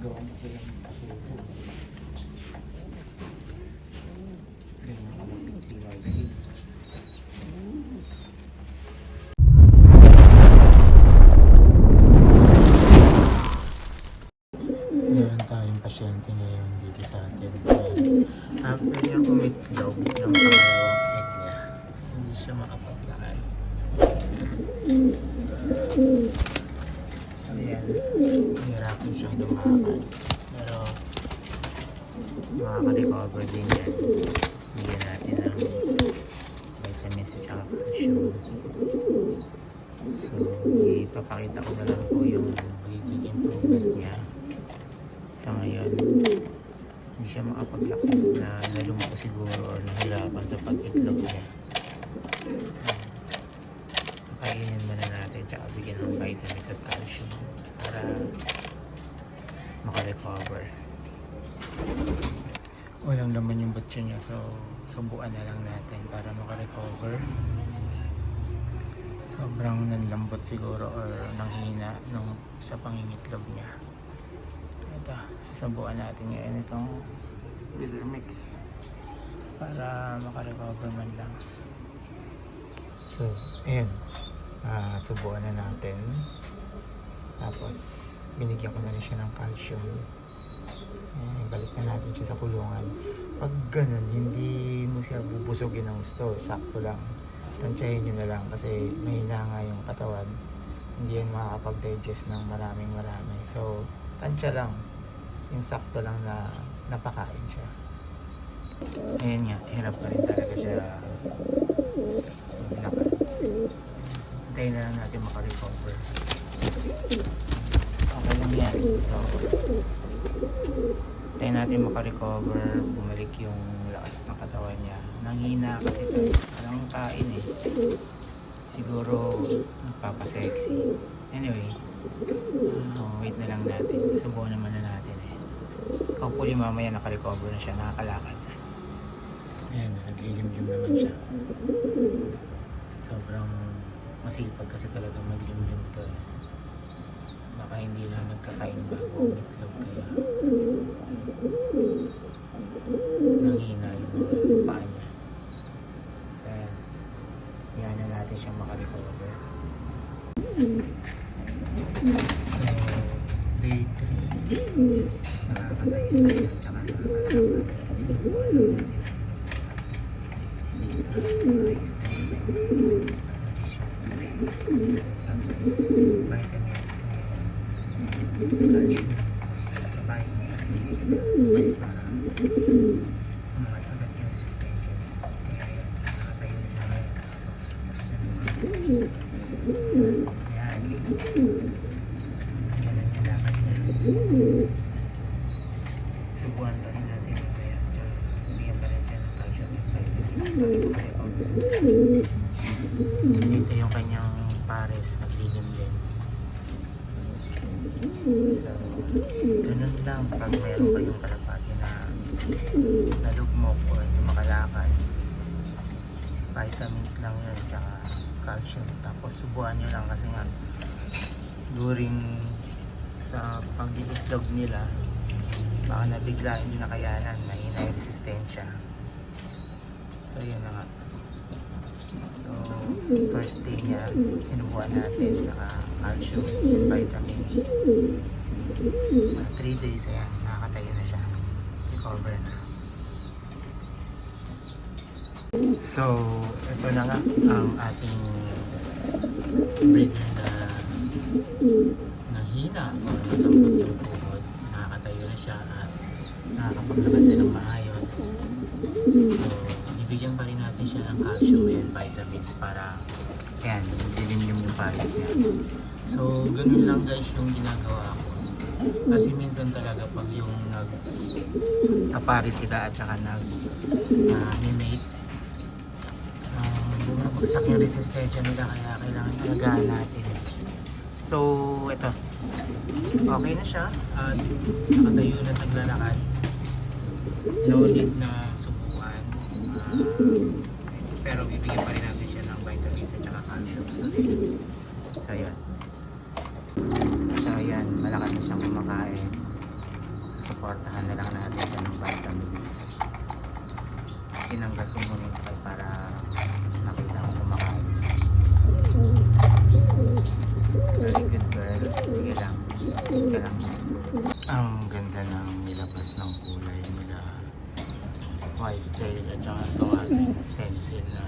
Gawa mo silang asuko. Ganyan kalapit sila guys. Meron tayong pasyente ngayon dito sa atin. After niyang umitlog ng pangalawang egg niya, hindi siya makapaglakad. So yan, hihirapan siyang lumakad. Pero makaka-recover din yan. Bigyan natin ng vitamins at saka calcium. So ipapakita ko na lang po yung magiging improvement niya. Sa ngayon, hindi siya makapaglakad na nalumako siguro or nahirapan sa pag-itlog niya. Kainin muna natin tsaka bigyan ng vitamins at calcium para makarecover. Walang laman yung butso niya, so subukan na lang natin para makarecover. Sobrang nanlambot siguro or nanghina nung sa pangingitlog niya. Ito, susubukan natin ngayon itong liver mix para makarecover man lang. So, ayan. Subukan na natin. Tapos, binigyan ko na rin siya ng calcium. Balik na natin siya sa kulungan. Pag ganun, hindi mo siya bubusugin ng gusto. Sakto lang. Tansyahin nyo na lang kasi mahina nga yung katawan. Hindi yan makakapag-digest ng maraming. So, tansya lang. Yung sakto lang na napakain siya. Ayan nga, hirap pa rin talaga siya maglakad. So, hintayin na lang natin makarecover. Okay lang yan. So, hintayin natin makarecover, bumalik yung lakas ng katawan niya. Nanghina kasi ito, walang kain eh. Siguro nagpapasexy. Anyway, wait na lang natin. Subukan naman na natin eh. Hopefully mamaya nakarecover na siya, nakakalakad na. Ayan, naglilimlim naman siya. Sobrang masipag kasi talaga maglimlim to. Baka hindi lang nagkakain bago umitlog kaya nanghina yung mga paa niya. So ayan, yan na natin siyang makarecover. So, day 3 nakakatayo na siya tsaka nakakalakad. Sinubukan lang natin na sinubukan ayos na yun. Tapos vitamins and calcium sabay para umangat agad yung resistensya niya. Kaya yun, nakatayo na siya ngayon. Ayan, yan ang nilakad niya. Subuhan pa rin natin mamaya. Bigyan pa rin siya ng calcium and vitamins para makarecover. Ito yung kanyang pares naglilim din. So, ganun lang pag meron kayong kalapati na nalugmok o hindi makalakad. Vitamins lang yun, tsaka calcium. Tapos subuhan nyo lang kasi nga during sa pag-iitlog nila baka nabigla hindi nakayanan, mahina yung resistensya. So yun na nga. So first day niya sinubuhan natin tsaka calcium and vitamins. 3 days ayan, nakakatayo na siya, recover na. So ito na nga ang ating breeder na nanghina o nalambot yung tuhod. Nakakatayo na siya at nakakapaglakad na ng maayos. So bibigyan pa rin natin siya ng calcium and vitamins para yan, dilim yung pares niya. So ganun lang guys yung ginagawa ko. Kasi minsan talaga pag yung nagtapari sila at saka nag-mate, bumabagsak yung resistensya nila kaya kailangan alagaan natin. So ito, okay na siya at nakatayo na naglalakad. No need na subukan. Pero bibigyan pa rin natin siya ng vitamins at saka calcium. So yan. So yan, malakas na siyang kumakain. stencil na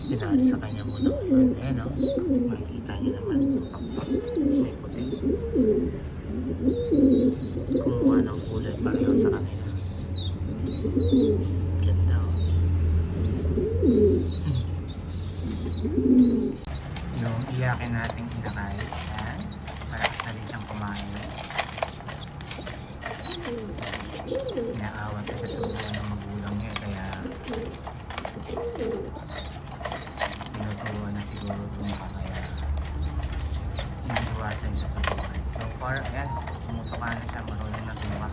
pinali sa kanya muna. Ayan o, makikita niyo naman pakpak, may puti. Kumuha ng kulay pareho sa kanila. Ganda o. Yung iyakin natin inakay. Ayan, malakas na rin siyang kumain. Inaawat siya sa buwan ng magulang niya, kaya tinuturuan na siguro kung kaya iniiwasan siya sa buwan. So far, ayan, tumutuka na siya, marunong na tumuka.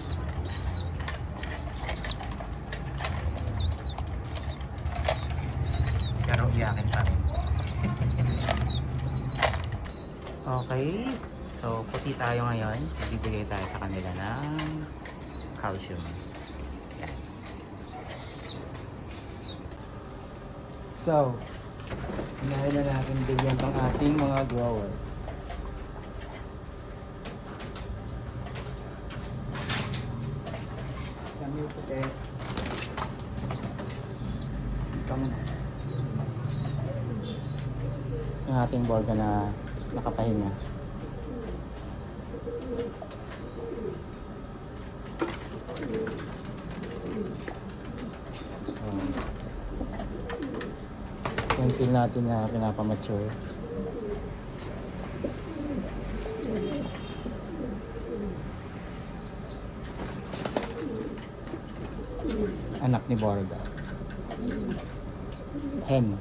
Pero iyakin pa rin. Okay, so puti tayo ngayon. Bibigay tayo sa kanila ng calcium. Yan. So, unahin na natin bigyan pang ating mga growers. Kami yung puti. Yung ating borga na nakapahinga. Pencil natin na pinapamature. Anak ni Borga. Hen.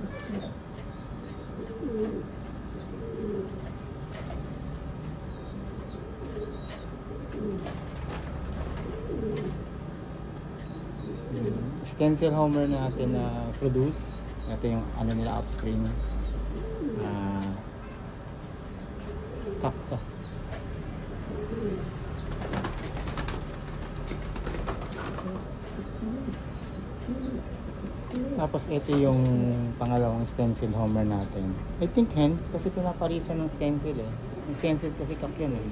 Stencil homer natin na produce. Ito yung ano nila upstream. Cup to. Tapos ito yung pangalawang stencil homer natin. I think hen kasi pinaparisa ng stencil eh. Yung stencil kasi cup yun eh.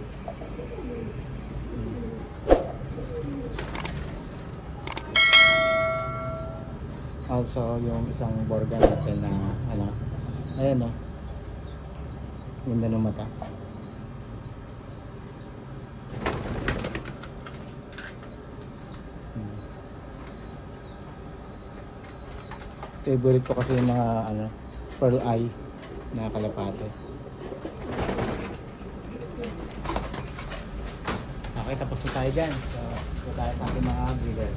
Also yung isang borga natin na ano, ayan o, ganda ng mata. Favorite ko kasi yung mga ano, pearl eye na kalapate. Okay, tapos na tayo dyan. So, ito tayo sa ating mga breeder.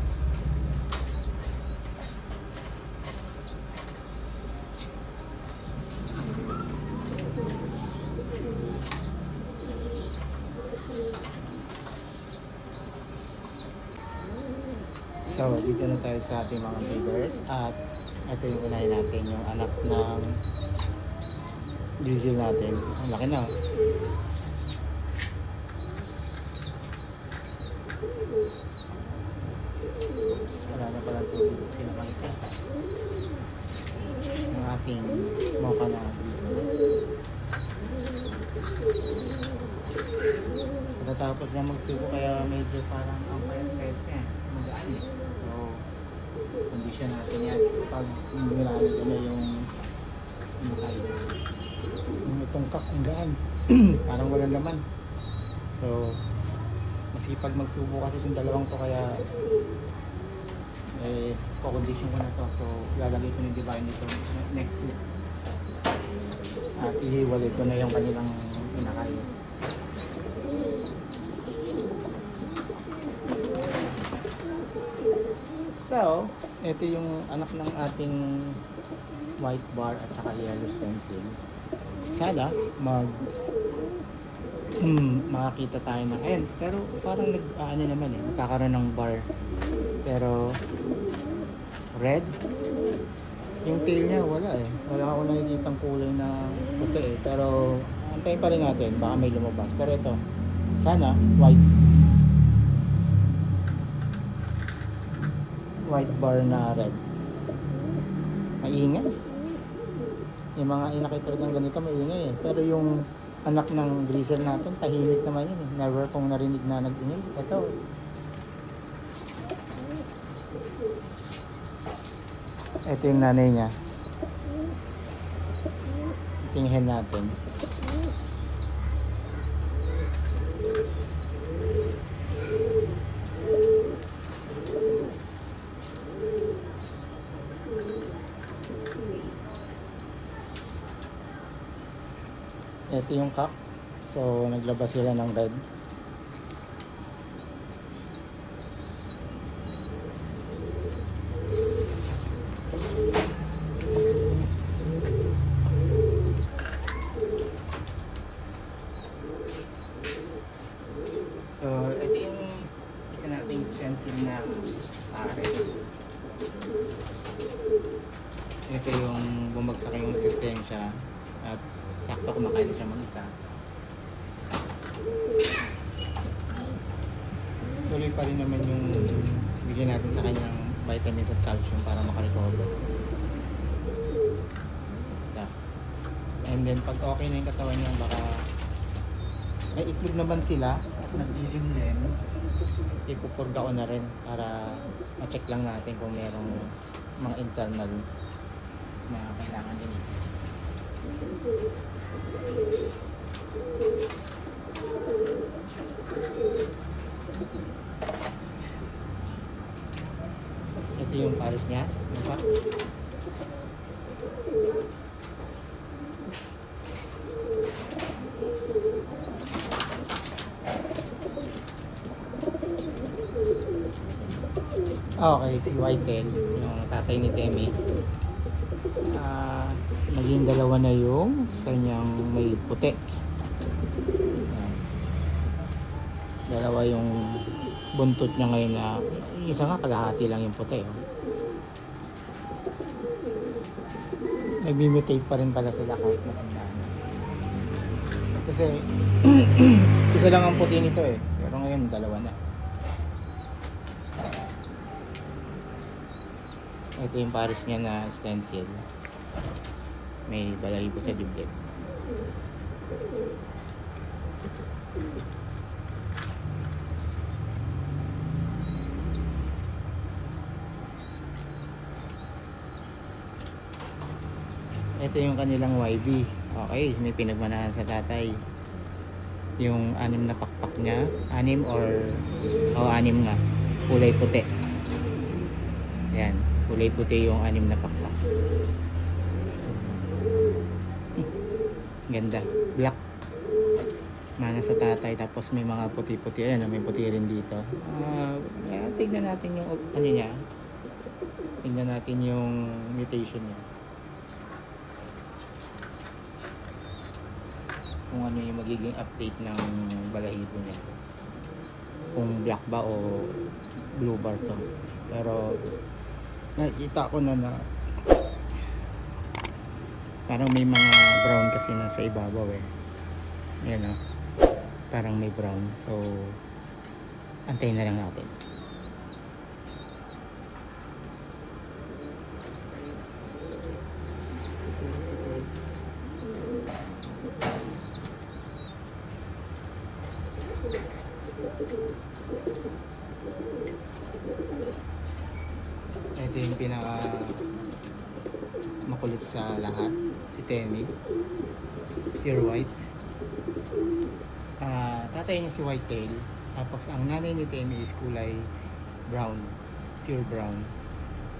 So, dito na tayo sa ating mga breeders at ito yung unahin natin, yung anak ng grizzle natin. Ang laki na. Oops, wala na palang tubig sila makita. Yung ating mocha na grizzle. Pagkatapos na magsubo kaya medyo parang ang payat-payat ka. Magaan eh. Condition natin yan pag nilalagay ko na yung kain. Yung itong kak, ang gaan. Parang walang laman. So, masipag magsubo kasi itong dalawang to kaya po-condition ko na to. So, lalagay ko ng divine nito next week. At ihiwalay ko na yung kanilang pinakain. So, ito yung anak ng ating white bar at saka yellow stencil. Sana makakita tayo ng ayun, pero parang ano naman eh, magkakaroon ng bar. Pero red yung tail niya wala eh. Wala ako nakikitang kulay na puti eh. Pero antayin pa rin natin, baka may lumabas. Pero ito, sana white bar na red. Maingay. Yung mga inakay talagang ganito maingay eh. Pero yung anak ng grizzle natin, tahimik naman yun eh. Never kong narinig na nag-ingay. Ito. Ito yung nanay niya. Ito yung hen natin. Ito yung cock. So, naglabas sila ng red. So, ito yung isa nating stencil na pares. Ito yung bumagsak yung resistensya at sakto kumakain siya mag-isa. Tuloy pa rin naman yung bigyan natin sa kanyang vitamins at calcium para makarecover. And then pag okay na yung katawan niya, baka may itlog naman sila at nag-ilim din, ipupurga ko na rin para ma-check lang natin kung merong mga internal na kailangan linisin. Ito yung pares niya, diba? Okay, si Whitetail, yung tatay ni Temi. Naging dalawa na yung kanyang may puti. Ayan. Dalawa yung buntot niya ngayon na isa nga kalahati lang yung puti. Oh. Nagmi-mutate pa rin pala sila kahit matanda na. Kasi isa lang ang puti nito eh. Pero ngayon dalawa na. Ito yung pares niya na stencil. May balahibo sa dibdib. Ito yung kanilang YB. Okay, may pinagmanahan sa tatay. Yung 6 na pakpak niya. 6 nga. Kulay puti. Yan. Kulay puti yung 6 na pakpak. Ganda. Black. Mana sa tatay. Tapos may mga puti-puti. Ayan, may puti rin dito. Tignan natin yung ano niya. Tignan natin yung mutation niya. Kung ano yung magiging update ng balahibo niya. Kung black ba o blue bar to. Pero nakita ko na parang may mga brown kasi nasa ibabaw eh. Yan o. Parang may brown. So, antayin na lang natin. Ito yung pinaka makulit sa lahat, si Temi, pure white. Tatay niya si Whitetail, tapos ang nanay ni Temi is kulay brown, pure brown.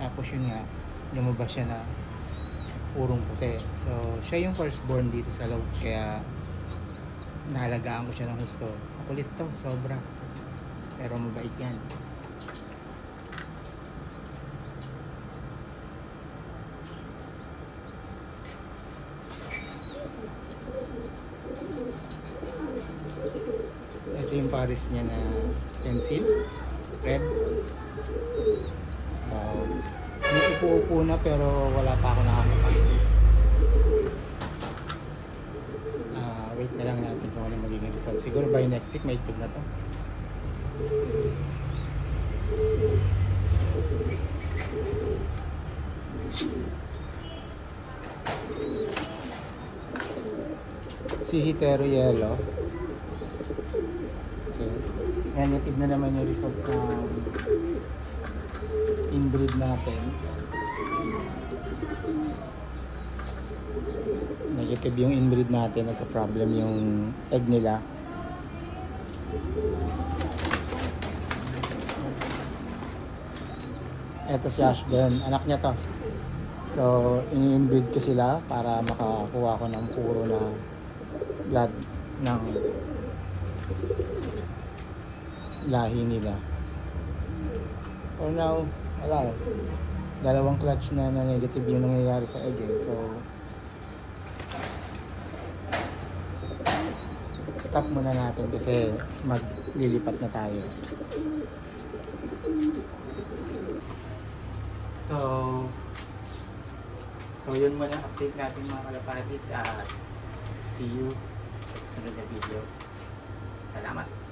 Tapos yun nga, lumabas siya na purong puti. So siya yung firstborn dito sa loob, kaya naalagaan ko siya ng gusto. Makulit to, sobra, pero mabait yan. Ito yung pares niya na stencil, red. May upo-upo na pero wala pa ako nakakita. Wait na lang natin kung ano magiging result. Siguro by next week may itlog na to. Si Hitero Yellow. Okay. Yan, tignan naman yung result ng inbreed natin. negative yung inbreed natin, nagka-problem yung egg nila. Ito si Ashburn, anak niya to. So, ini-inbreed ko sila para makakuha ko ng puro na blood ng lahi nila. For now, wala. Dalawang clutch na negative yung nangyayari sa egg eh. So, stop muna natin kasi maglilipat na tayo. So yun muna update natin mga kalapatids. See you sa susunod na video. Salamat!